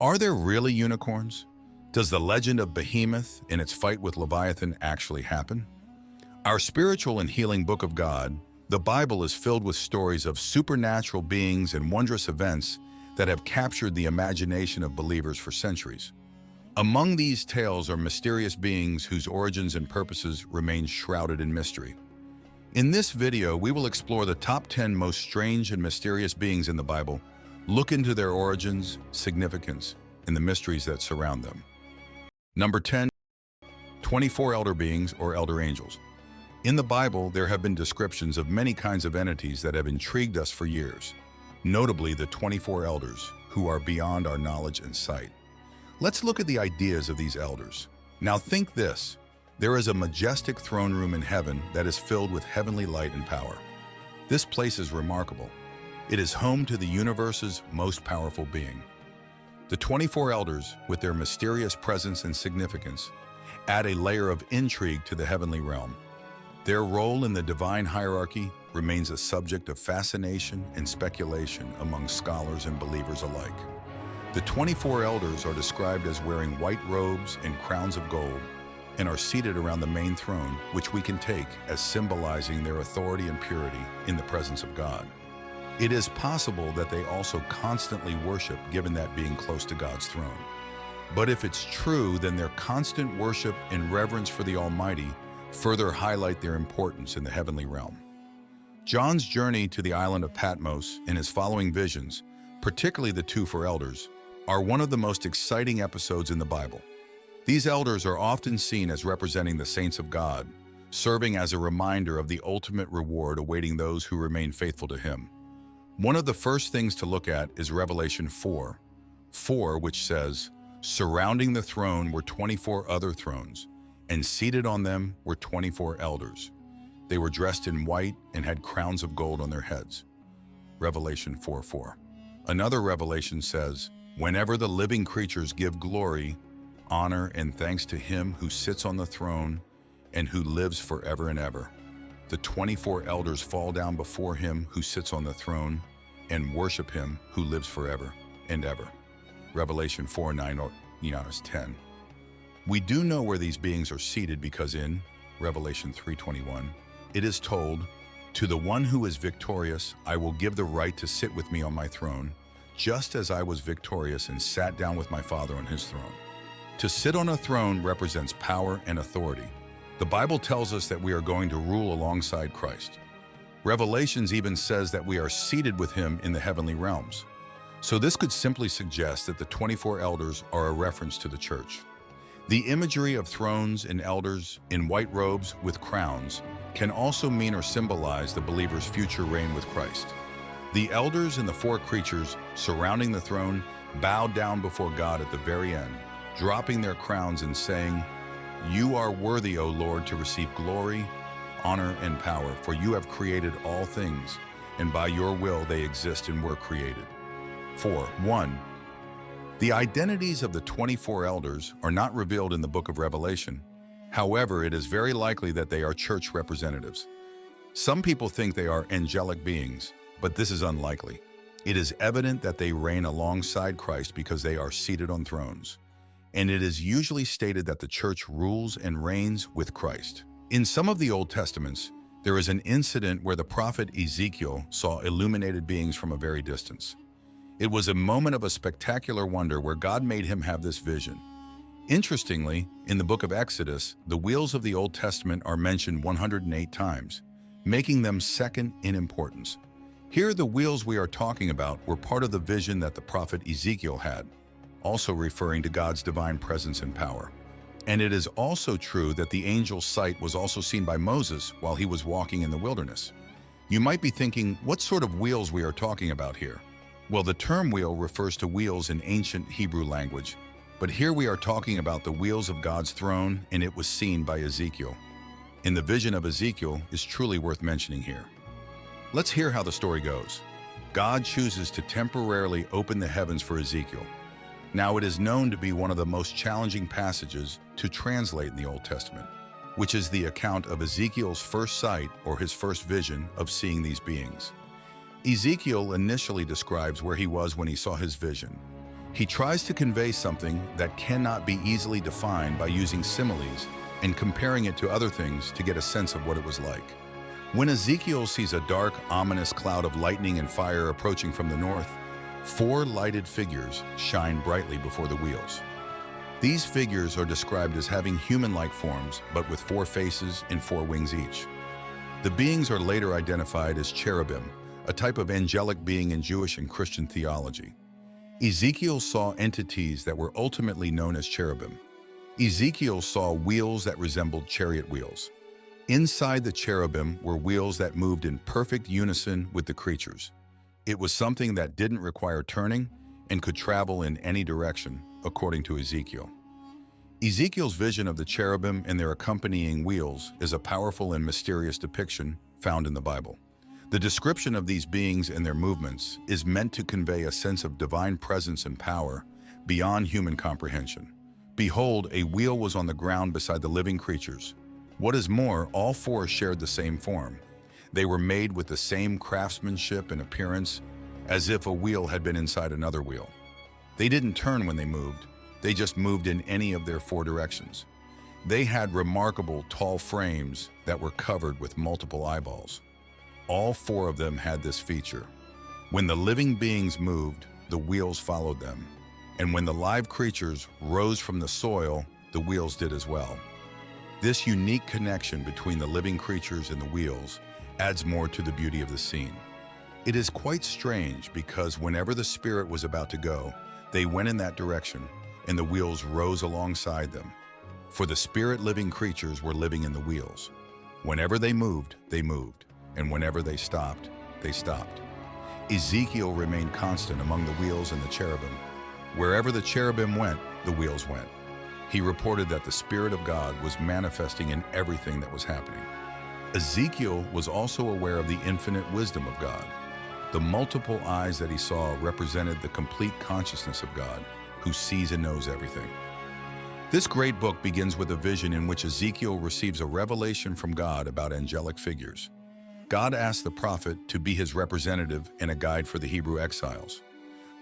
Are there really unicorns? Does the legend of Behemoth in its fight with Leviathan actually happen? Our spiritual and healing book of God, the Bible, is filled with stories of supernatural beings and wondrous events that have captured the imagination of believers for centuries. Among these tales are mysterious beings whose origins and purposes remain shrouded in mystery. In this video, we will explore the top 10 most strange and mysterious beings in the Bible, look into their origins, significance, and the mysteries that surround them. Number 10, 24 elder beings or elder angels. In the Bible, there have been descriptions of many kinds of entities that have intrigued us for years, notably the 24 elders, who are beyond our knowledge and sight. Let's look at the ideas of these elders. Now think this: there is a majestic throne room in heaven that is filled with heavenly light and power. This place is remarkable. It is home to the universe's most powerful being. The 24 elders, with their mysterious presence and significance, add a layer of intrigue to the heavenly realm. Their role in the divine hierarchy remains a subject of fascination and speculation among scholars and believers alike. The 24 elders are described as wearing white robes and crowns of gold, and are seated around the main throne, which we can take as symbolizing their authority and purity in the presence of God. It is possible that they also constantly worship, given that being close to God's throne. But if it's true, then their constant worship and reverence for the Almighty further highlight their importance in the heavenly realm. John's journey to the island of Patmos and his following visions, particularly the two for elders, are one of the most exciting episodes in the Bible. These elders are often seen as representing the saints of God, serving as a reminder of the ultimate reward awaiting those who remain faithful to Him. One of the first things to look at is Revelation 4, which says, "Surrounding the throne were 24 other thrones, and seated on them were 24 elders. They were dressed in white and had crowns of gold on their heads." Revelation 4:4. Another revelation says, "Whenever the living creatures give glory, honor, and thanks to Him who sits on the throne and who lives forever and ever, the 24 elders fall down before Him who sits on the throne and worship Him who lives forever and ever." Revelation 4:9-10. We do know where these beings are seated because in Revelation 3:21, it is told, "To the one who is victorious, I will give the right to sit with me on my throne, just as I was victorious and sat down with my Father on His throne." To sit on a throne represents power and authority. The Bible tells us that we are going to rule alongside Christ. Revelations even says that we are seated with Him in the heavenly realms. So this could simply suggest that the 24 elders are a reference to the church. The imagery of thrones and elders in white robes with crowns can also mean or symbolize the believer's future reign with Christ. The elders and the four creatures surrounding the throne bowed down before God at the very end, dropping their crowns and saying, "You are worthy, O Lord, to receive glory, honor, and power, for you have created all things, and by your will they exist and were created." 1. The identities of the 24 elders are not revealed in the book of Revelation. However, it is very likely that they are church representatives. Some people think they are angelic beings, but this is unlikely. It is evident that they reign alongside Christ because they are seated on thrones, and it is usually stated that the church rules and reigns with Christ. In some of the Old Testaments, there is an incident where the prophet Ezekiel saw illuminated beings from a very distance. It was a moment of a spectacular wonder where God made him have this vision. Interestingly, in the book of Exodus, the wheels of the Old Testament are mentioned 108 times, making them second in importance. Here, the wheels we are talking about were part of the vision that the prophet Ezekiel had, also referring to God's divine presence and power. And it is also true that the angel's sight was also seen by Moses while he was walking in the wilderness. You might be thinking, what sort of wheels we are talking about here? Well, the term wheel refers to wheels in ancient Hebrew language, but here we are talking about the wheels of God's throne, and it was seen by Ezekiel. And the vision of Ezekiel is truly worth mentioning here. Let's hear how the story goes. God chooses to temporarily open the heavens for Ezekiel. Now, it is known to be one of the most challenging passages to translate in the Old Testament, which is the account of Ezekiel's first sight or his first vision of seeing these beings. Ezekiel initially describes where he was when he saw his vision. He tries to convey something that cannot be easily defined by using similes and comparing it to other things to get a sense of what it was like. When Ezekiel sees a dark, ominous cloud of lightning and fire approaching from the north, 4 lighted figures shine brightly before the wheels. These figures are described as having human-like forms, but with 4 faces and 4 wings each. The beings are later identified as cherubim, a type of angelic being in Jewish and Christian theology. Ezekiel saw entities that were ultimately known as cherubim. Ezekiel saw wheels that resembled chariot wheels. Inside the cherubim were wheels that moved in perfect unison with the creatures. It was something that didn't require turning and could travel in any direction, according to Ezekiel. Ezekiel's vision of the cherubim and their accompanying wheels is a powerful and mysterious depiction found in the Bible. The description of these beings and their movements is meant to convey a sense of divine presence and power beyond human comprehension. Behold, a wheel was on the ground beside the living creatures. What is more, all 4 shared the same form. They were made with the same craftsmanship and appearance, as if a wheel had been inside another wheel. They didn't turn when they moved. They just moved in any of their 4 directions. They had remarkable tall frames that were covered with multiple eyeballs. All 4 of them had this feature. When the living beings moved, the wheels followed them. And when the live creatures rose from the soil, the wheels did as well. This unique connection between the living creatures and the wheels adds more to the beauty of the scene. It is quite strange because whenever the spirit was about to go, they went in that direction and the wheels rose alongside them. For the spirit-living creatures were living in the wheels. Whenever they moved, and whenever they stopped, they stopped. Ezekiel remained constant among the wheels and the cherubim. Wherever the cherubim went, the wheels went. He reported that the Spirit of God was manifesting in everything that was happening. Ezekiel was also aware of the infinite wisdom of God. The multiple eyes that he saw represented the complete consciousness of God, who sees and knows everything. This great book begins with a vision in which Ezekiel receives a revelation from God about angelic figures. God asked the prophet to be his representative and a guide for the Hebrew exiles.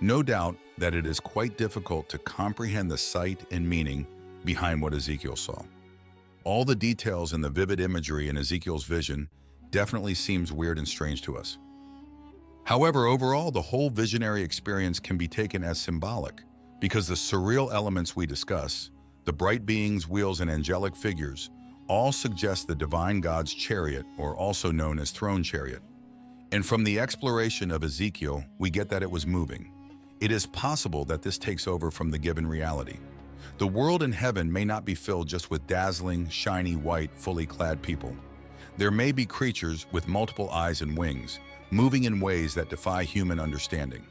No doubt that it is quite difficult to comprehend the sight and meaning behind what Ezekiel saw. All the details and the vivid imagery in Ezekiel's vision definitely seems weird and strange to us. However, overall, the whole visionary experience can be taken as symbolic because the surreal elements we discuss, the bright beings, wheels, and angelic figures, all suggest the divine God's chariot, or also known as throne chariot. And from the exploration of Ezekiel, we get that it was moving. It is possible that this takes over from the given reality. The world in heaven may not be filled just with dazzling, shiny, white, fully clad people. There may be creatures with multiple eyes and wings, moving in ways that defy human understanding.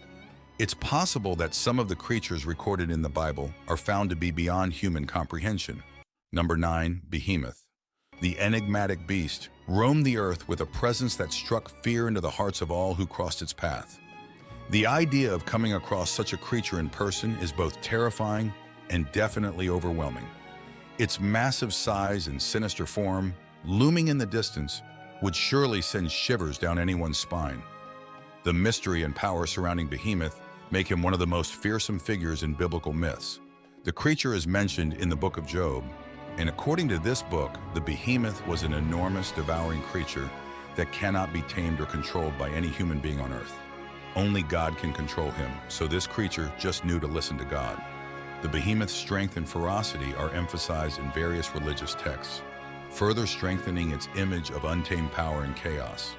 It's possible that some of the creatures recorded in the Bible are found to be beyond human comprehension. Number 9, Behemoth. The enigmatic beast roamed the earth with a presence that struck fear into the hearts of all who crossed its path. The idea of coming across such a creature in person is both terrifying and definitely overwhelming. Its massive size and sinister form, looming in the distance, would surely send shivers down anyone's spine. The mystery and power surrounding Behemoth make him one of the most fearsome figures in biblical myths. The creature is mentioned in the book of Job, and according to this book, the Behemoth was an enormous, devouring creature that cannot be tamed or controlled by any human being on earth. Only God can control him, so this creature just knew to listen to God. The Behemoth's strength and ferocity are emphasized in various religious texts, further strengthening its image of untamed power and chaos.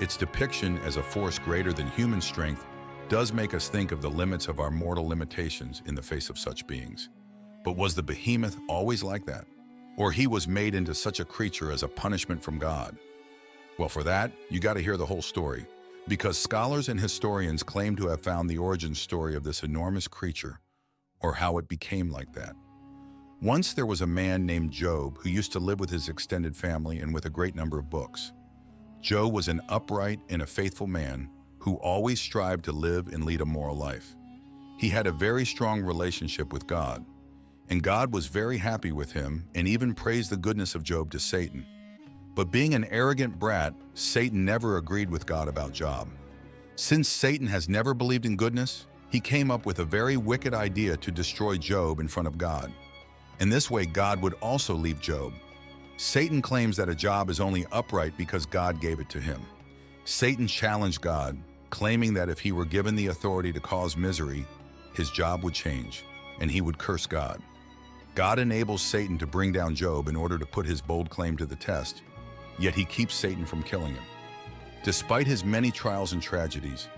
Its depiction as a force greater than human strength does make us think of the limits of our mortal limitations in the face of such beings. But was the Behemoth always like that? Or he was made into such a creature as a punishment from God? Well, for that, you got to hear the whole story, because scholars and historians claim to have found the origin story of this enormous creature, or how it became like that. Once there was a man named Job who used to live with his extended family and with a great number of books. Job was an upright and a faithful man who always strived to live and lead a moral life. He had a very strong relationship with God, and God was very happy with him and even praised the goodness of Job to Satan. But being an arrogant brat, Satan never agreed with God about Job. Since Satan has never believed in goodness, he came up with a very wicked idea to destroy Job in front of God. In this way, God would also leave Job. Satan claims that a job is only upright because God gave it to him. Satan challenged God, claiming that if he were given the authority to cause misery, his job would change, and he would curse God. God enables Satan to bring down Job in order to put his bold claim to the test, yet he keeps Satan from killing him. Despite his many trials and tragedies,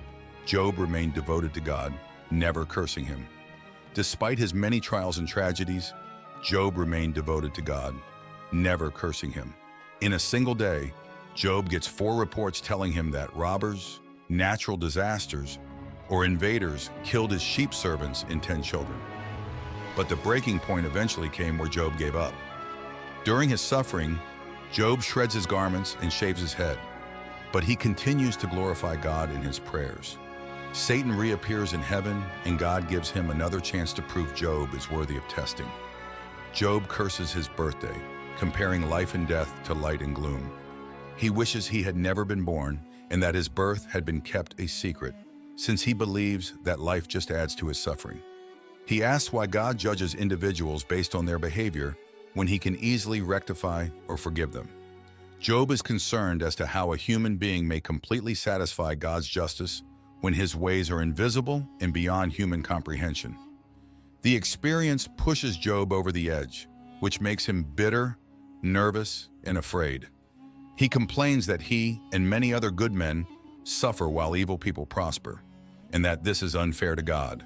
Job remained devoted to God, never cursing him. Despite his many trials and tragedies, Job remained devoted to God, never cursing him. In a single day, Job gets 4 reports telling him that robbers, natural disasters, or invaders killed his sheep servants and 10 children. But the breaking point eventually came where Job gave up. During his suffering, Job shreds his garments and shaves his head, but he continues to glorify God in his prayers. Satan reappears in heaven, and God gives him another chance to prove Job is worthy of testing. Job curses his birthday, comparing life and death to light and gloom. He wishes he had never been born and that his birth had been kept a secret, since he believes that life just adds to his suffering. He asks why God judges individuals based on their behavior when he can easily rectify or forgive them. Job is concerned as to how a human being may completely satisfy God's justice when his ways are invisible and beyond human comprehension. The experience pushes Job over the edge, which makes him bitter, nervous, and afraid. He complains that he and many other good men suffer while evil people prosper, and that this is unfair to God.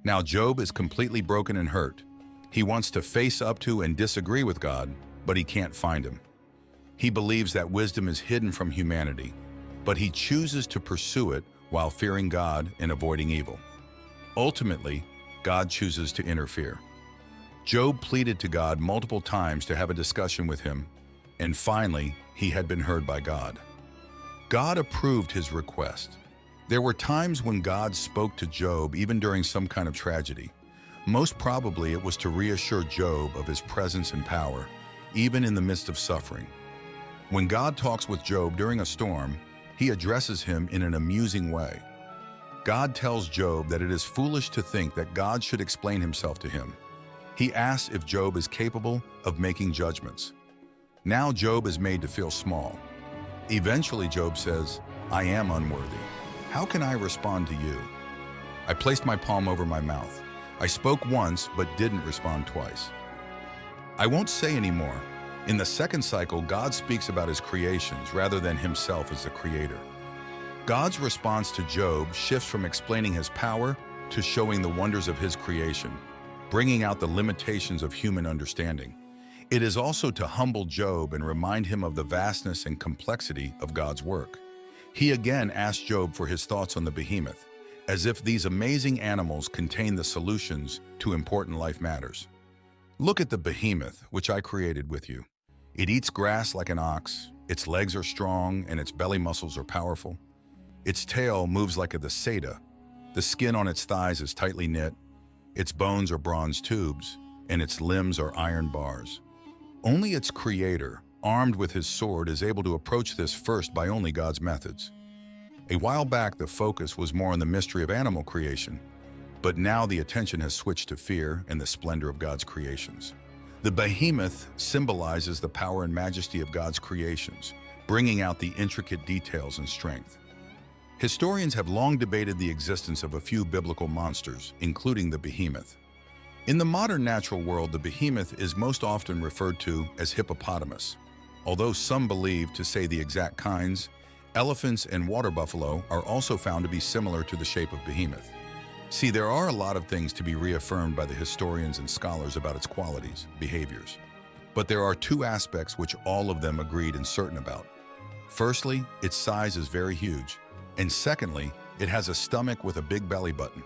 Now Job is completely broken and hurt. He wants to face up to and disagree with God, but he can't find him. He believes that wisdom is hidden from humanity, but he chooses to pursue it while fearing God and avoiding evil. Ultimately, God chooses to interfere. Job pleaded to God multiple times to have a discussion with him, and finally, he had been heard by God. God approved his request. There were times when God spoke to Job even during some kind of tragedy. Most probably it was to reassure Job of his presence and power, even in the midst of suffering. When God talks with Job during a storm, he addresses him in an amusing way. God tells Job that it is foolish to think that God should explain himself to him. He asks if Job is capable of making judgments. Now Job is made to feel small. Eventually Job says, "I am unworthy. How can I respond to you? I placed my palm over my mouth. I spoke once but didn't respond twice. I won't say anymore." In the second cycle, God speaks about his creations rather than himself as the creator. God's response to Job shifts from explaining his power to showing the wonders of his creation, bringing out the limitations of human understanding. It is also to humble Job and remind him of the vastness and complexity of God's work. He again asked Job for his thoughts on the behemoth, as if these amazing animals contain the solutions to important life matters. Look at the behemoth, which I created with you. It eats grass like an ox, its legs are strong, and its belly muscles are powerful. Its tail moves like a daceta, the skin on its thighs is tightly knit, its bones are bronze tubes, and its limbs are iron bars. Only its creator, armed with his sword, is able to approach this first by only God's methods. A while back, the focus was more on the mystery of animal creation, but now the attention has switched to fear and the splendor of God's creations. The behemoth symbolizes the power and majesty of God's creations, bringing out the intricate details and strength. Historians have long debated the existence of a few biblical monsters, including the behemoth. In the modern natural world, the behemoth is most often referred to as hippopotamus. Although some believe to say the exact kinds, elephants and water buffalo are also found to be similar to the shape of behemoth. See, there are a lot of things to be reaffirmed by the historians and scholars about its qualities, behaviors. But there are 2 aspects which all of them agreed and certain about. Firstly, its size is very huge. And secondly, it has a stomach with a big belly button.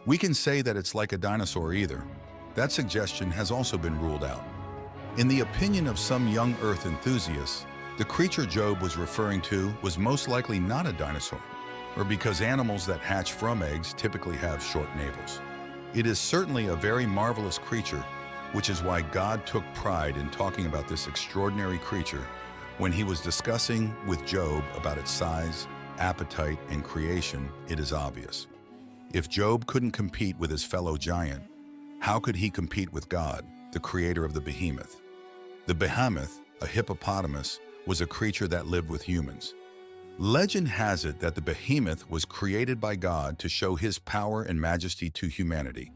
We can say that it's like a dinosaur either. That suggestion has also been ruled out. In the opinion of some young Earth enthusiasts, the creature Job was referring to was most likely not a dinosaur, or because animals that hatch from eggs typically have short navels. It is certainly a very marvelous creature, which is why God took pride in talking about this extraordinary creature when he was discussing with Job about its size, appetite, and creation. It is obvious. If Job couldn't compete with his fellow giant, how could he compete with God, the creator of the behemoth? The behemoth, a hippopotamus, was a creature that lived with humans. Legend has it that the behemoth was created by God to show his power and majesty to humanity,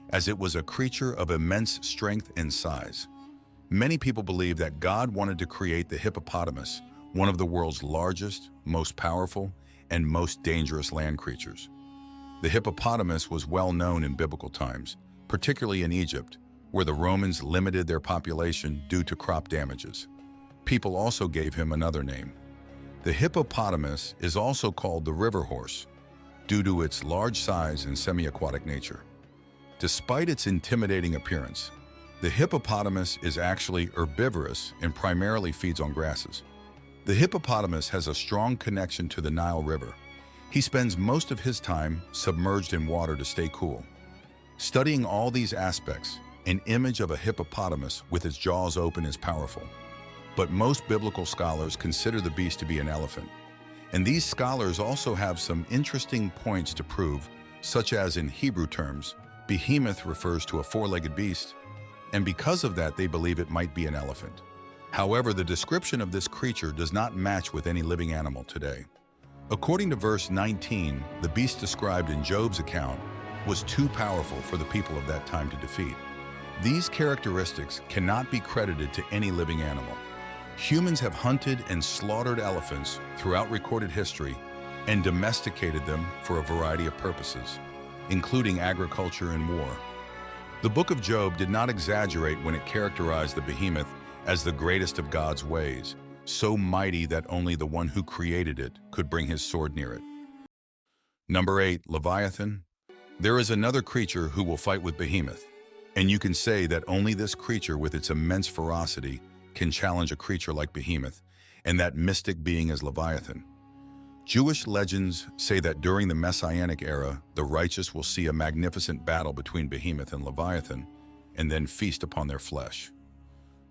as it was a creature of immense strength and size. Many people believe that God wanted to create the hippopotamus, one of the world's largest, most powerful, and most dangerous land creatures. The hippopotamus was well known in biblical times, particularly in Egypt, where the Romans limited their population due to crop damages. People also gave him another name. The hippopotamus is also called the river horse, due to its large size and semi-aquatic nature. Despite its intimidating appearance, the hippopotamus is actually herbivorous and primarily feeds on grasses. The hippopotamus has a strong connection to the Nile River. He spends most of his time submerged in water to stay cool. Studying all these aspects, an image of a hippopotamus with its jaws open is powerful. But most biblical scholars consider the beast to be an elephant. And these scholars also have some interesting points to prove, such as in Hebrew terms, behemoth refers to a four-legged beast, and because of that they believe it might be an elephant. However, the description of this creature does not match with any living animal today. According to verse 19, the beast described in Job's account was too powerful for the people of that time to defeat. These characteristics cannot be credited to any living animal. Humans have hunted and slaughtered elephants throughout recorded history and domesticated them for a variety of purposes, including agriculture and war. The book of Job did not exaggerate when it characterized the behemoth as the greatest of God's ways, so mighty that only the one who created it could bring his sword near it. Number 8, Leviathan. There is another creature who will fight with Behemoth, and you can say that only this creature with its immense ferocity can challenge a creature like Behemoth, and that mystic being is Leviathan. Jewish legends say that during the Messianic era, the righteous will see a magnificent battle between Behemoth and Leviathan, and then feast upon their flesh.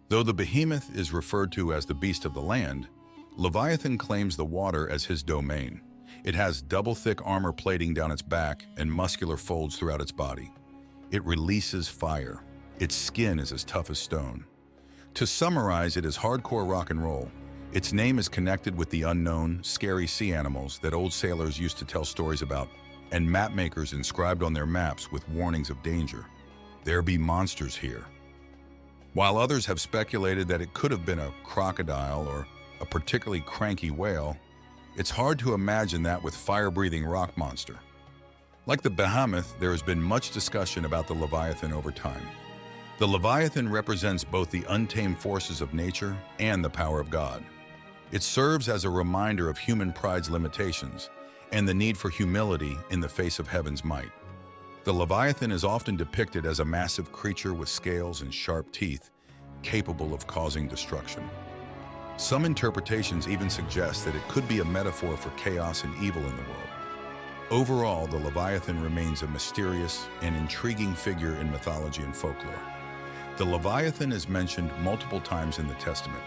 Though the Behemoth is referred to as the beast of the land, Leviathan claims the water as his domain. It has double-thick armor plating down its back and muscular folds throughout its body. It releases fire. Its skin is as tough as stone. To summarize, it is hardcore rock and roll. Its name is connected with the unknown, scary sea animals that old sailors used to tell stories about, and map makers inscribed on their maps with warnings of danger. There be monsters here. While others have speculated that it could have been a crocodile or a particularly cranky whale, it's hard to imagine that with fire-breathing rock monster. Like the Behemoth, there has been much discussion about the Leviathan over time. The Leviathan represents both the untamed forces of nature and the power of God. It serves as a reminder of human pride's limitations and the need for humility in the face of heaven's might. The Leviathan is often depicted as a massive creature with scales and sharp teeth, capable of causing destruction. Some interpretations even suggest that it could be a metaphor for chaos and evil in the world. Overall, the Leviathan remains a mysterious and intriguing figure in mythology and folklore. The Leviathan is mentioned multiple times in the Testament.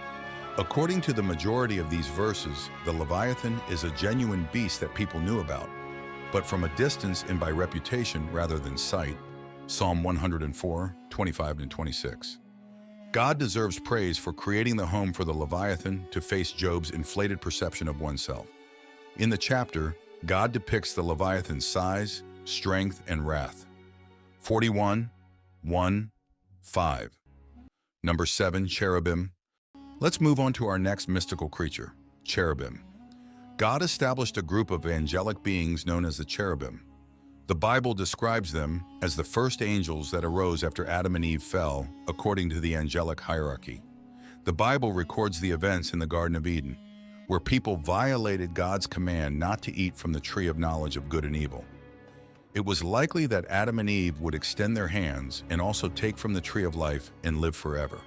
According to the majority of these verses, the Leviathan is a genuine beast that people knew about, but from a distance and by reputation rather than sight. Psalm 104, 25 and 26. God deserves praise for creating the home for the Leviathan to face Job's inflated perception of oneself. In the chapter, God depicts the Leviathan's size, strength, and wrath. 41, 1, 5. Number 7, cherubim. Let's move on to our next mystical creature, cherubim. God established a group of angelic beings known as the cherubim. The Bible describes them as the first angels that arose after Adam and Eve fell, according to the angelic hierarchy. The Bible records the events in the Garden of Eden, where people violated God's command not to eat from the tree of knowledge of good and evil. It was likely that Adam and Eve would extend their hands and also take from the tree of life and live forever.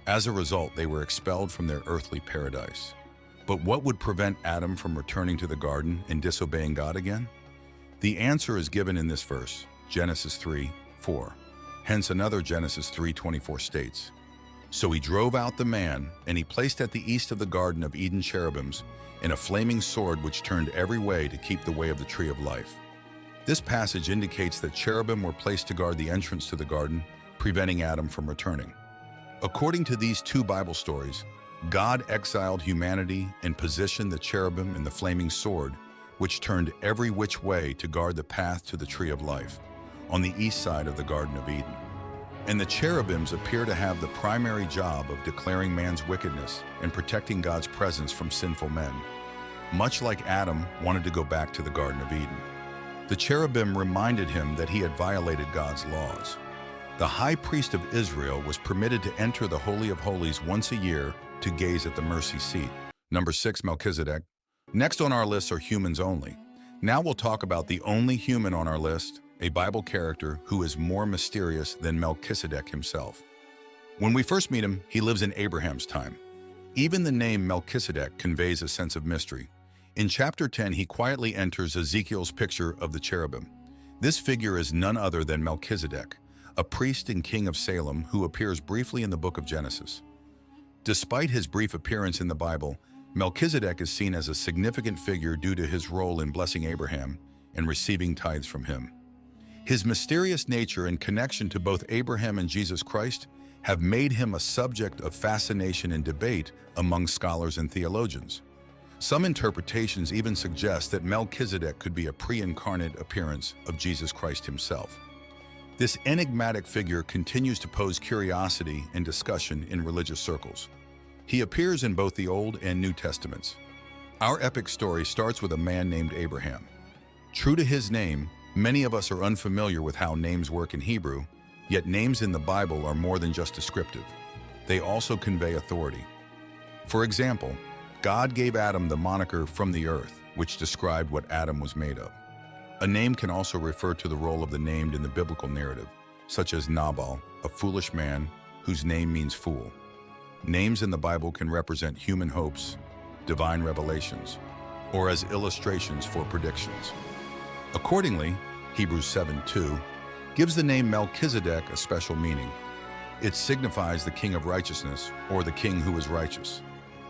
As a result, they were expelled from their earthly paradise. But what would prevent Adam from returning to the garden and disobeying God again? The answer is given in this verse, Genesis 3:4. Hence another Genesis 3:24 states, "So he drove out the man, and he placed at the east of the Garden of Eden cherubims, and a flaming sword which turned every way to keep the way of the tree of life." This passage indicates that cherubim were placed to guard the entrance to the garden, preventing Adam from returning. According to these two Bible stories, God exiled humanity and positioned the cherubim in the flaming sword, which turned every which way to guard the path to the tree of life, on the east side of the Garden of Eden. And the cherubims appear to have the primary job of declaring man's wickedness and protecting God's presence from sinful men, much like Adam wanted to go back to the Garden of Eden. The cherubim reminded him that he had violated God's laws. The high priest of Israel was permitted to enter the Holy of Holies once a year to gaze at the mercy seat. Number 6, Melchizedek. Next on our list are humans only. Now we'll talk about the only human on our list, a Bible character who is more mysterious than Melchizedek himself. When we first meet him, he lives in Abraham's time. Even the name Melchizedek conveys a sense of mystery. In chapter 10, he quietly enters Ezekiel's picture of the cherubim. This figure is none other than Melchizedek, a priest and king of Salem who appears briefly in the book of Genesis. Despite his brief appearance in the Bible, Melchizedek is seen as a significant figure due to his role in blessing Abraham and receiving tithes from him. His mysterious nature and connection to both Abraham and Jesus Christ have made him a subject of fascination and debate among scholars and theologians. Some interpretations even suggest that Melchizedek could be a pre-incarnate appearance of Jesus Christ himself. This enigmatic figure continues to pose curiosity and discussion in religious circles. He appears in both the Old and New Testaments. Our epic story starts with a man named Abraham. True to his name, many of us are unfamiliar with how names work in Hebrew, yet names in the Bible are more than just descriptive. They also convey authority. For example, God gave Adam the moniker "from the earth," which described what Adam was made of. A name can also refer to the role of the named in the biblical narrative, such as Nabal, a foolish man whose name means fool. Names in the Bible can represent human hopes, divine revelations, or as illustrations for predictions. Accordingly, Hebrews 7:2 gives the name Melchizedek a special meaning. It signifies the king of righteousness, or the king who is righteous.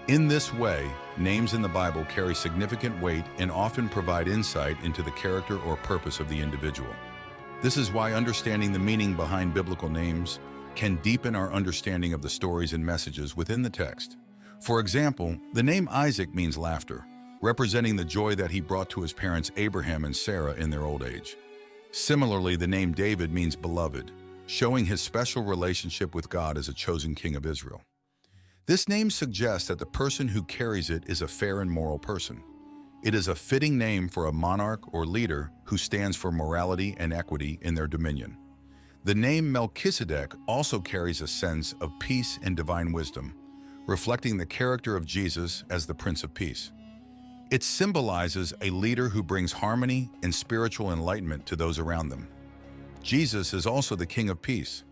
In this way, names in the Bible carry significant weight and often provide insight into the character or purpose of the individual. This is why understanding the meaning behind biblical names can deepen our understanding of the stories and messages within the text. For example, the name Isaac means laughter, representing the joy that he brought to his parents Abraham and Sarah in their old age. Similarly, the name David means beloved, showing his special relationship with God as a chosen king of Israel. This name suggests that the person who carries it is a fair and moral person. It is a fitting name for a monarch or leader who stands for morality and equity in their dominion. The name Melchizedek also carries a sense of peace and divine wisdom, reflecting the character of Jesus as the Prince of Peace. It symbolizes a leader who brings harmony and spiritual enlightenment to those around them. Jesus is also the King of Peace.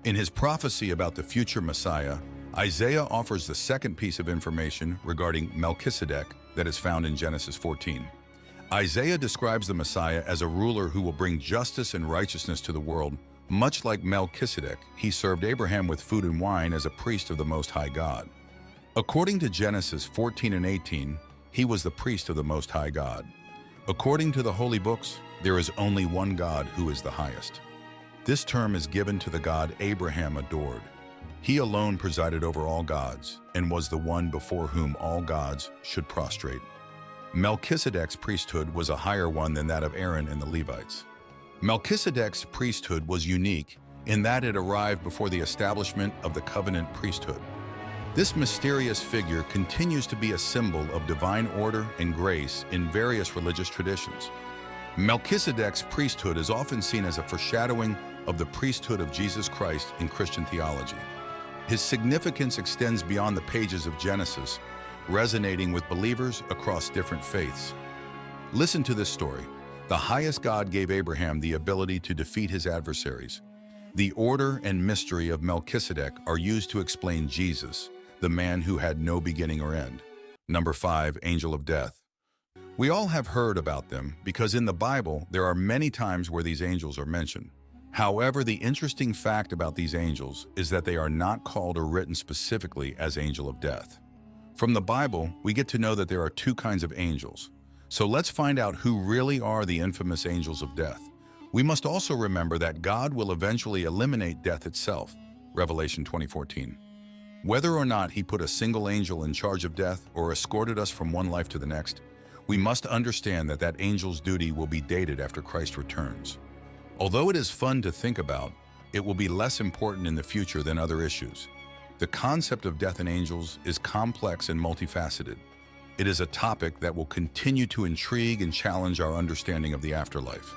In his prophecy about the future Messiah, Isaiah offers the second piece of information regarding Melchizedek that is found in Genesis 14. Isaiah describes the Messiah as a ruler who will bring justice and righteousness to the world. Much like Melchizedek, he served Abraham with food and wine as a priest of the Most High God. According to Genesis 14 and 18, he was the priest of the Most High God. According to the holy books, there is only one God who is the highest. This term is given to the God Abraham adored. He alone presided over all gods and was the one before whom all gods should prostrate. Melchizedek's priesthood was a higher one than that of Aaron and the Levites. Melchizedek's priesthood was unique in that it arrived before the establishment of the covenant priesthood. This mysterious figure continues to be a symbol of divine order and grace in various religious traditions. Melchizedek's priesthood is often seen as a foreshadowing of the priesthood of Jesus Christ in Christian theology. His significance extends beyond the pages of Genesis, resonating with believers across different faiths. Listen to this story. The highest God gave Abraham the ability to defeat his adversaries. The order and mystery of Melchizedek are used to explain Jesus, the man who had no beginning or end. Number 5, Angel of Death. We all have heard about them because in the Bible there are many times where these angels are mentioned. However, the interesting fact about these angels is that they are not called or written specifically as angel of death. From the Bible, we get to know that there are two kinds of angels. So let's find out who really are the infamous angels of death. We must also remember that God will eventually eliminate death itself, Revelation 20:14. Whether or not he put a single angel in charge of death or escorted us from one life to the next, we must understand that that angel's duty will be dated after Christ returns. Although it is fun to think about, it will be less important in the future than other issues. The concept of death and angels is complex and multifaceted. It is a topic that will continue to intrigue and challenge our understanding of the afterlife.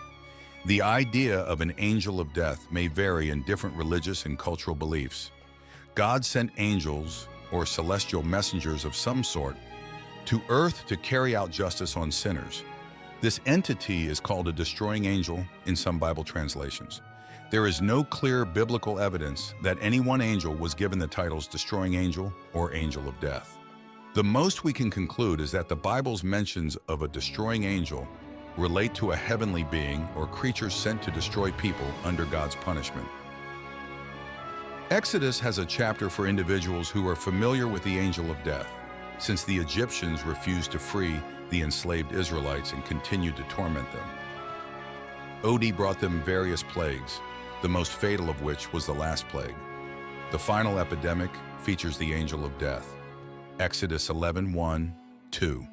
The idea of an angel of death may vary in different religious and cultural beliefs. God sent angels, or celestial messengers of some sort, to earth to carry out justice on sinners. This entity is called a destroying angel in some Bible translations. There is no clear biblical evidence that any one angel was given the titles destroying angel or angel of death. The most we can conclude is that the Bible's mentions of a destroying angel relate to a heavenly being or creature sent to destroy people under God's punishment. Exodus has a chapter for individuals who are familiar with the angel of death, since the Egyptians refused to free the enslaved Israelites and continued to torment them. Odi brought them various plagues, the most fatal of which was the last plague. The final epidemic features the angel of death. Exodus 11:1-2.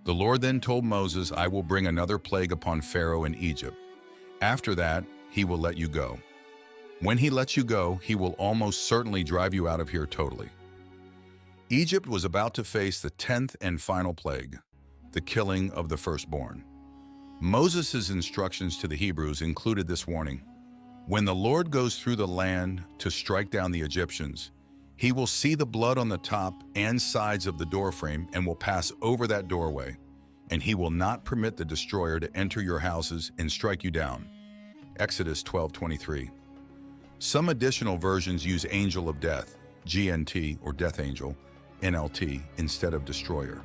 The Lord then told Moses, "I will bring another plague upon Pharaoh in Egypt. After that, he will let you go. When he lets you go, he will almost certainly drive you out of here totally." Egypt was about to face the 10th and final plague, the killing of the firstborn. Moses' instructions to the Hebrews included this warning: when the Lord goes through the land to strike down the Egyptians, he will see the blood on the top and sides of the doorframe and will pass over that doorway, and he will not permit the destroyer to enter your houses and strike you down. Exodus 12:23. Some additional versions use angel of death, GNT, or death angel, NLT, instead of destroyer.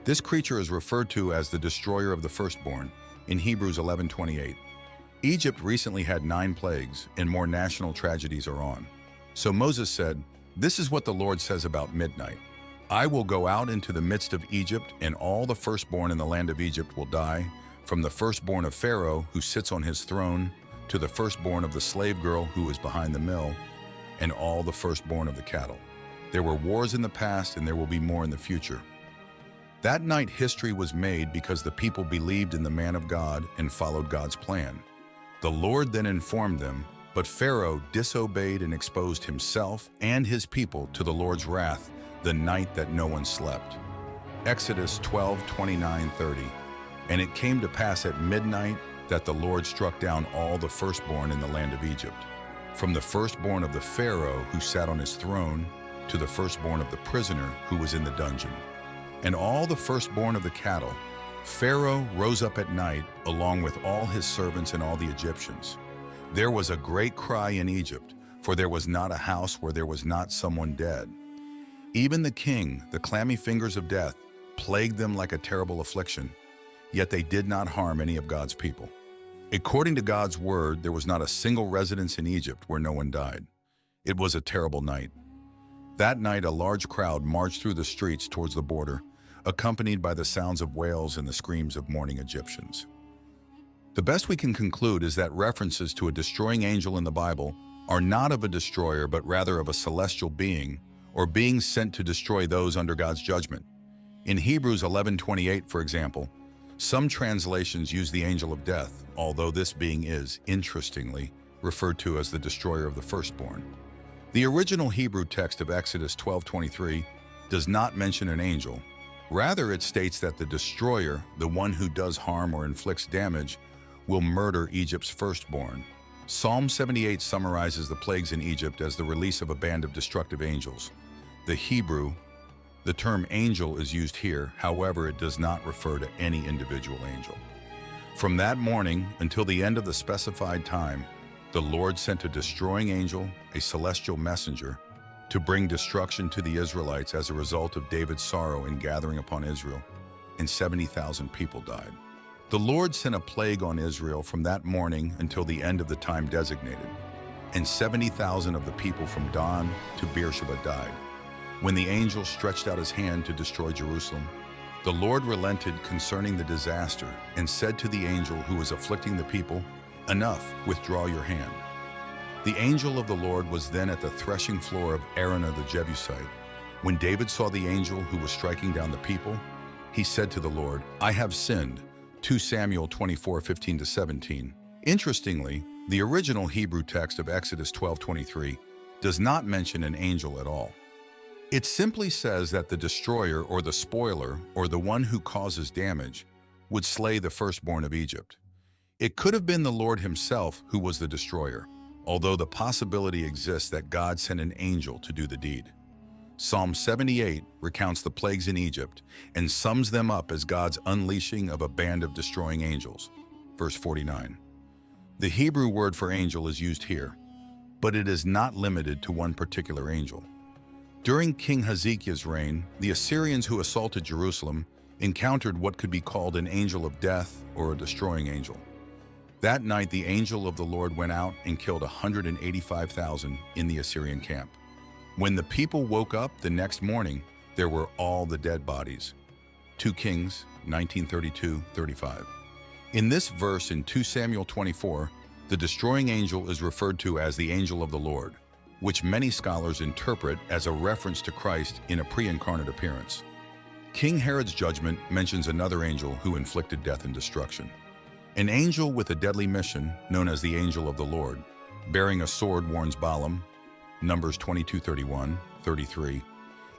This creature is referred to as the destroyer of the firstborn in Hebrews 11:28. Egypt recently had 9 plagues, and more national tragedies are on. So Moses said, "This is what the Lord says about midnight. I will go out into the midst of Egypt, and all the firstborn in the land of Egypt will die, from the firstborn of Pharaoh who sits on his throne, to the firstborn of the slave girl who is behind the mill, and all the firstborn of the cattle. There were wars in the past, and there will be more in the future." That night history was made because the people believed in the man of God and followed God's plan. The Lord then informed them, but Pharaoh disobeyed and exposed himself and his people to the Lord's wrath the night that no one slept. Exodus 12:29-30. And it came to pass at midnight that the Lord struck down all the firstborn in the land of Egypt, from the firstborn of the Pharaoh who sat on his throne to the firstborn of the prisoner who was in the dungeon, and all the firstborn of the cattle. Pharaoh rose up at night along with all his servants and all the Egyptians. There was a great cry in Egypt, for there was not a house where there was not someone dead. Even the king, the clammy fingers of death, plagued them like a terrible affliction, yet they did not harm any of God's people. According to God's word, there was not a single residence in Egypt where no one died. It was a terrible night. That night, a large crowd marched through the streets towards the border, accompanied by the sounds of wails and the screams of mourning Egyptians. The best we can conclude is that references to a destroying angel in the Bible are not of a destroyer, but rather of a celestial being, or being sent to destroy those under God's judgment. In Hebrews 11:28, for example, some translations use the angel of death, although this being is, interestingly, referred to as the destroyer of the firstborn. The original Hebrew text of Exodus 12:23 does not mention an angel. Rather, it states that the destroyer, the one who does harm or inflicts damage, will murder Egypt's firstborn. Psalm 78 summarizes the plagues in Egypt as the release of a band of destructive angels. The term angel is used here, however, it does not refer to any individual angel. From that morning until the end of the specified time, the Lord sent a destroying angel, a celestial messenger, to bring destruction to the Israelites as a result of David's sorrow in gathering upon Israel, and 70,000 people died. The Lord sent a plague on Israel from that morning until the end of the time designated, and 70,000 of the people from Dan to Beersheba died. When the angel stretched out his hand to destroy Jerusalem, The Lord relented concerning the disaster and said to the angel who was afflicting the people, "Enough, withdraw your hand." The angel of the Lord was then at the threshing floor of Araunah the Jebusite. When David saw the angel who was striking down the people, he said to the Lord, "I have sinned." 2 Samuel 24:15-17. Interestingly, the original Hebrew text of Exodus 12:23 does not mention an angel at all. It simply says that the destroyer or the spoiler or the one who causes damage would slay the firstborn of Egypt. It could have been the Lord himself who was the destroyer, although the possibility exists that God sent an angel to do the deed. Psalm 78 recounts the plagues in Egypt and sums them up as God's unleashing of a band of destroying angels. Verse 49. The Hebrew word for angel is used here, but it is not limited to one particular angel. During King Hezekiah's reign, the Assyrians who assaulted Jerusalem encountered what could be called an angel of death or a destroying angel. That night, the angel of the Lord went out and killed 185,000 in the Assyrian camp. When the people woke up the next morning, there were all the dead bodies. 2 Kings 19:32-35. In this verse in 2 Samuel 24, the destroying angel is referred to as the angel of the Lord, which many scholars interpret as a reference to Christ in a pre-incarnate appearance. King Herod's judgment mentions another angel who inflicted death and destruction. An angel with a deadly mission, known as the angel of the Lord, bearing a sword warns Balaam, Numbers 22:31-33.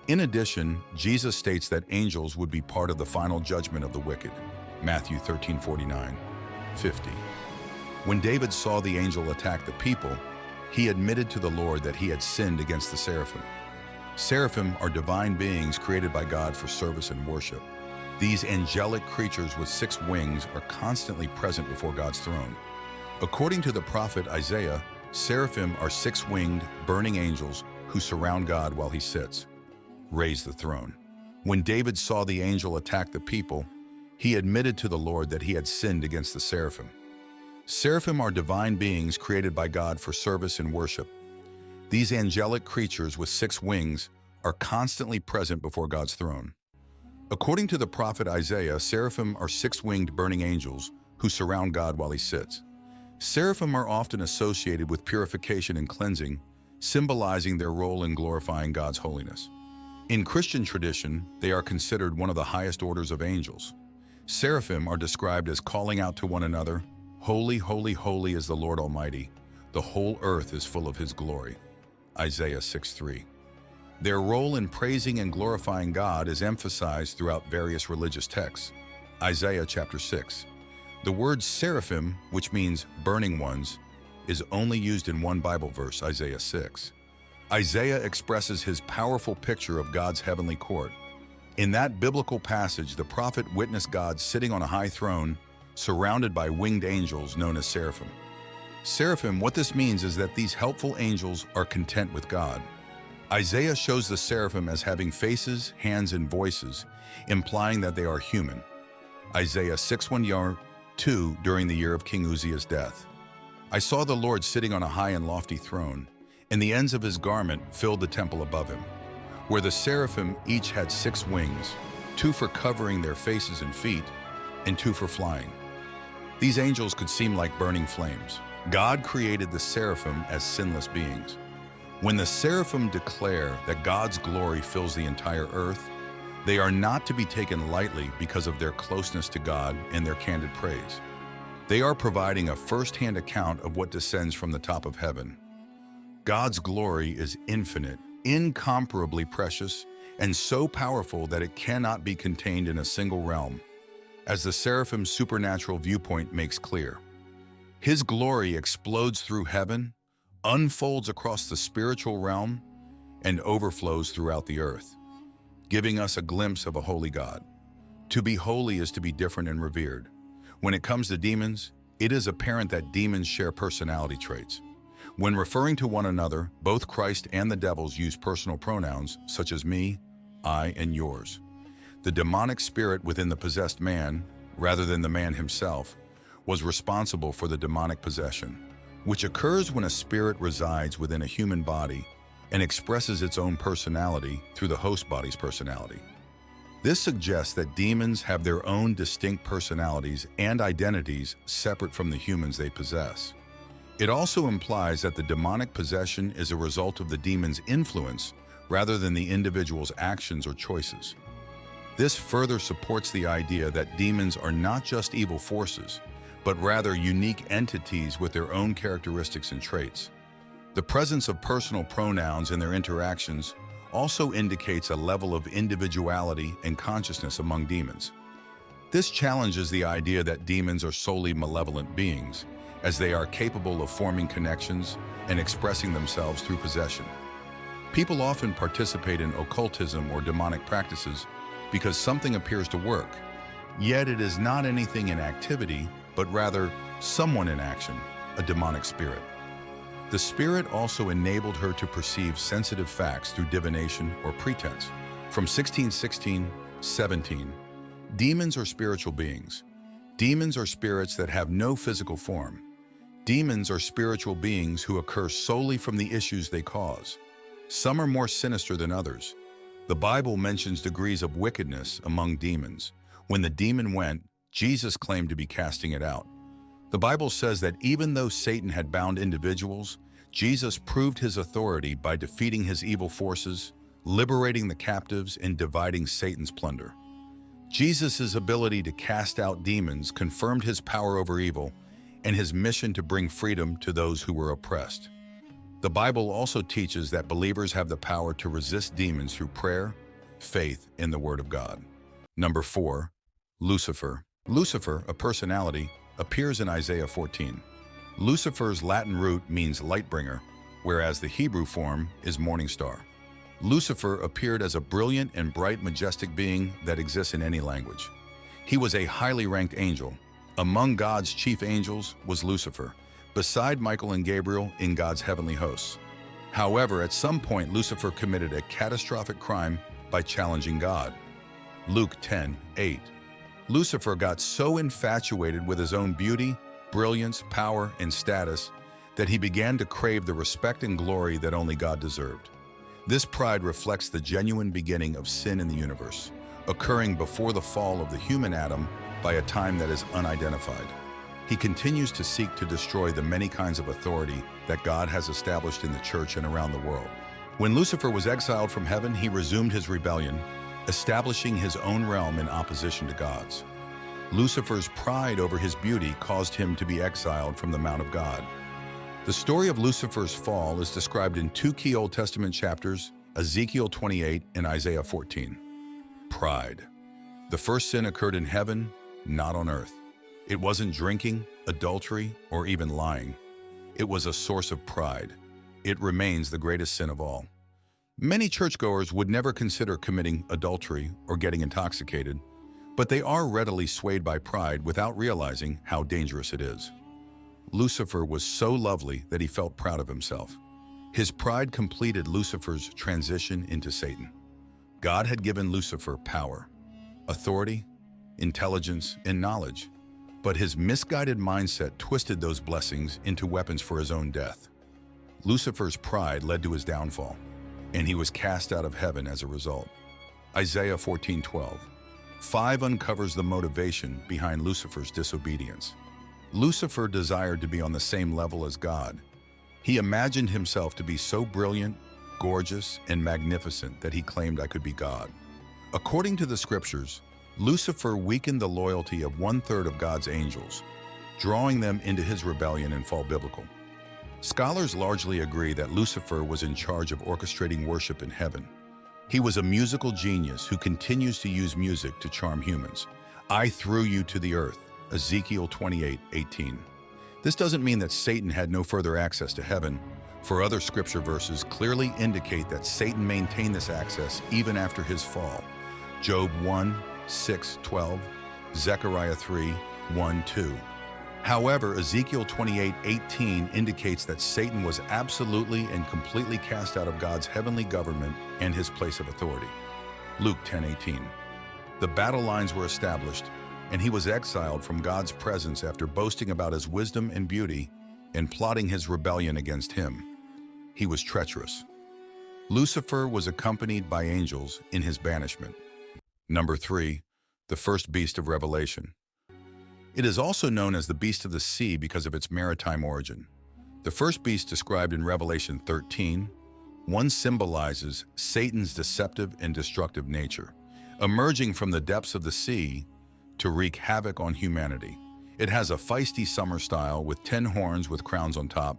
In addition, Jesus states that angels would be part of the final judgment of the wicked, Matthew 13:49-50. When David saw the angel attack the people, he admitted to the Lord that he had sinned against the seraphim. Seraphim are divine beings created by God for service and worship. These angelic creatures with 6 wings are constantly present before God's throne. According to the prophet Isaiah, seraphim are 6-winged, burning angels who surround God while he sits, raise the throne. When David saw the angel attack the people, he admitted to the Lord that he had sinned against the seraphim. Seraphim are divine beings created by God for service and worship. These angelic creatures with 6 wings are constantly present before God's throne. According to the prophet Isaiah, seraphim are 6-winged burning angels who surround God while he sits. Seraphim are often associated with purification and cleansing, symbolizing their role in glorifying God's holiness. In Christian tradition, they are considered one of the highest orders of angels. Seraphim are described as calling out to one another, "Holy, holy, holy is the Lord Almighty. The whole earth is full of his glory." Isaiah 6:3. Their role in praising and glorifying God is emphasized throughout various religious texts. Isaiah chapter 6. The word seraphim, which means burning ones, is only used in one Bible verse, Isaiah 6. Isaiah expresses his powerful picture of God's heavenly court. In that biblical passage, the prophet witnessed God sitting on a high throne, surrounded by winged angels known as seraphim. Seraphim, what this means is that these helpful angels are content with God. Isaiah shows the seraphim as having faces, hands, and voices, implying that they are human. Isaiah 6:1-2 during the year of King Uzziah's death. I saw the Lord sitting on a high and lofty throne, and the ends of his garment filled the temple above him, where the seraphim each had 6 wings, 2 for covering their faces and feet, and 2 for flying. These angels could seem like burning flames. God created the seraphim as sinless beings. When the seraphim declare that God's glory fills the entire earth, they are not to be taken lightly because of their closeness to God and their candid praise. They are providing a first-hand account of what descends from the top of heaven. God's glory is infinite, incomparably precious, and so powerful that it cannot be contained in a single realm, as the seraphim's supernatural viewpoint makes clear. His glory explodes through heaven, unfolds across the spiritual realm, and overflows throughout the earth, giving us a glimpse of a holy God. To be holy is to be different and revered. When it comes to demons, it is apparent that demons share personality traits. When referring to one another, both Christ and the devils use personal pronouns such as me, I, and yours. The demonic spirit within the possessed man, rather than the man himself, was responsible for the demonic possession, which occurs when a spirit resides within a human body and expresses its own personality through the host body's personality. This suggests that demons have their own distinct personalities and identities separate from the humans they possess. It also implies that the demonic possession is a result of the demon's influence rather than the individual's actions or choices. This further supports the idea that demons are not just evil forces, but rather unique entities with their own characteristics and traits. The presence of personal pronouns in their interactions also indicates a level of individuality and consciousness among demons. This challenges the idea that demons are solely malevolent beings, as they are capable of forming connections and expressing themselves through possession. People often participate in occultism or demonic practices because something appears to work, yet it is not anything in activity, but rather someone in action, a demonic spirit. The spirit also enabled her to perceive sensitive facts through divination or pretense. From 16:17, demons are spiritual beings. Demons are spirits that have no physical form. Demons are spiritual beings who occur solely from the issues they cause. Some are more sinister than others. The Bible mentions degrees of wickedness among demons. When the demon went, Jesus claimed to be casting it out. The Bible says that even though Satan had bound individuals, Jesus proved his authority by defeating his evil forces, liberating the captives, and dividing Satan's plunder. Jesus' ability to cast out demons confirmed his power over evil and his mission to bring freedom to those who were oppressed. The Bible also teaches that believers have the power to resist demons through prayer, faith, and the Word of God. Number 4, Lucifer. Lucifer, a personality, appears in Isaiah 14. Lucifer's Latin root means light-bringer, whereas the Hebrew form is morning star. Lucifer appeared as a brilliant and bright, majestic being that exists in any language. He was a highly ranked angel. Among God's chief angels was Lucifer, beside Michael and Gabriel in God's heavenly hosts. However, at some point, Lucifer committed a catastrophic crime by challenging God. Luke 10:8. Lucifer got so infatuated with his own beauty, brilliance, power, and status that he began to crave the respect and glory that only God deserved. This pride reflects the genuine beginning of sin in the universe, occurring before the fall of the human Adam by a time that is unidentified. He continues to seek to destroy the many kinds of authority that God has established in the church and around the world. When Lucifer was exiled from heaven, he resumed his rebellion, establishing his own realm in opposition to God's. Lucifer's pride over his beauty caused him to be exiled from the Mount of God. The story of Lucifer's fall is described in two key Old Testament chapters, Ezekiel 28 and Isaiah 14. Pride. The first sin occurred in heaven, not on earth. It wasn't drinking, adultery, or even lying. It was a source of pride. It remains the greatest sin of all. Many churchgoers would never consider committing adultery or getting intoxicated, but they are readily swayed by pride without realizing how dangerous it is. Lucifer was so lovely that he felt proud of himself. His pride completed Lucifer's transition into Satan. God had given Lucifer power, authority, intelligence, and knowledge, but his misguided mindset twisted those blessings into weapons for his own death. Lucifer's pride led to his downfall, and he was cast out of heaven as a result. Isaiah 14:12. 5 uncovers the motivation behind Lucifer's disobedience. Lucifer desired to be on the same level as God. He imagined himself to be so brilliant, gorgeous, and magnificent that he claimed, "I could be God." According to the scriptures, Lucifer weakened the loyalty of 1/3 of God's angels, drawing them into his rebellion and fall biblical. Scholars largely agree that Lucifer was in charge of orchestrating worship in heaven. He was a musical genius who continues to use music to charm humans. "I threw you to the earth," Ezekiel 28:18. This doesn't mean that Satan had no further access to heaven, for other scripture verses clearly indicate that Satan maintained this access even after his fall. Job 1:6-12, Zechariah 3:1-2. However, Ezekiel 28:18 indicates that Satan was absolutely and completely cast out of God's heavenly government and his place of authority. Luke 10:18. The battle lines were established, and he was exiled from God's presence after boasting about his wisdom and beauty and plotting his rebellion against him. He was treacherous. Lucifer was accompanied by angels in his banishment. Number 3. The first beast of Revelation. It is also known as the beast of the sea because of its maritime origin. The first beast described in Revelation 13, 1 symbolizes Satan's deceptive and destructive nature, emerging from the depths of the sea to wreak havoc on humanity. It has a feisty summer style with 10 horns with crowns on top,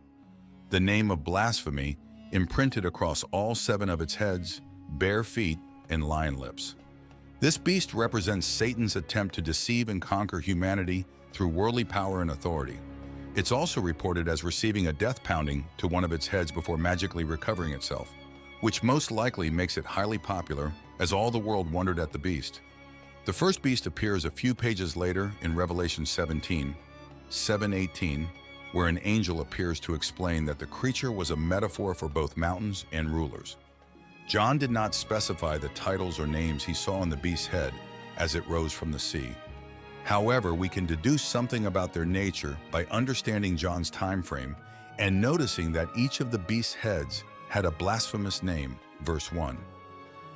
the name of blasphemy imprinted across all 7 of its heads, bare feet, and lion lips. This beast represents Satan's attempt to deceive and conquer humanity through worldly power and authority. It's also reported as receiving a death pounding to one of its heads before magically recovering itself, which most likely makes it highly popular as all the world wondered at the beast. The first beast appears a few pages later in Revelation 17, 7:18, where an angel appears to explain that the creature was a metaphor for both mountains and rulers. John did not specify the titles or names he saw on the beast's head as it rose from the sea. However, we can deduce something about their nature by understanding John's time frame and noticing that each of the beast's heads had a blasphemous name, verse 1.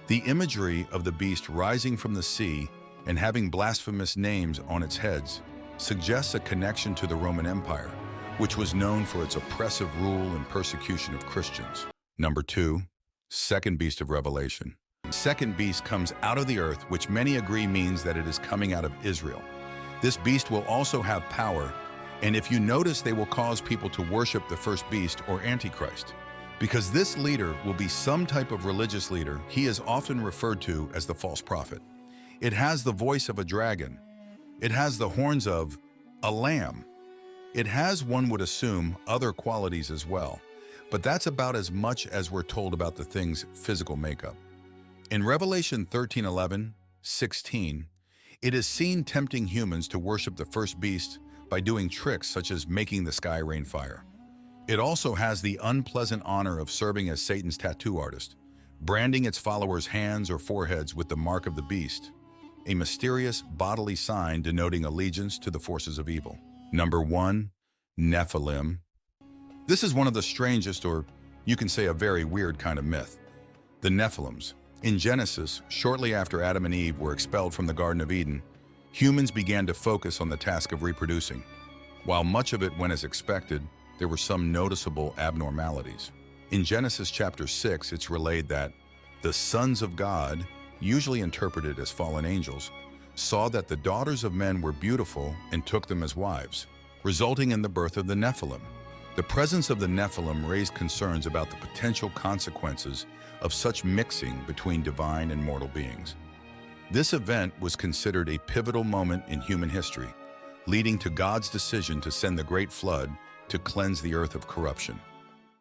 The imagery of the beast rising from the sea and having blasphemous names on its heads suggests a connection to the Roman Empire, which was known for its oppressive rule and persecution of Christians. Number 2. Second beast of Revelation. The second beast comes out of the earth, which many agree means that it is coming out of Israel. This beast will also have power, and if you notice, they will cause people to worship the first beast or Antichrist. Because this leader will be some type of religious leader, he is often referred to as the false prophet. It has the voice of a dragon. It has the horns of a lamb. It has, one would assume, other qualities as well. But that's about as much as we're told about the thing's physical makeup. In Revelation 13:11, 16, it is seen tempting humans to worship the first beast by doing tricks such as making the sky rain fire. It also has the unpleasant honor of serving as Satan's tattoo artist, branding its followers' hands or foreheads with the mark of the beast, a mysterious bodily sign denoting allegiance to the forces of evil. Number 1. Nephilim. This is one of the strangest, or you can say a very weird kind of myth. The Nephilims. In Genesis, shortly after Adam and Eve were expelled from the Garden of Eden, humans began to focus on the task of reproducing. While much of it went as expected, there were some noticeable abnormalities. In Genesis chapter 6, it's relayed that the sons of God, usually interpreted as fallen angels, saw that the daughters of men were beautiful and took them as wives, resulting in the birth of the Nephilim. The presence of the Nephilim raised concerns about the potential consequences of such mixing between divine and mortal beings. This event was considered a pivotal moment in human history, leading to God's decision to send the Great Flood to cleanse the earth of corruption.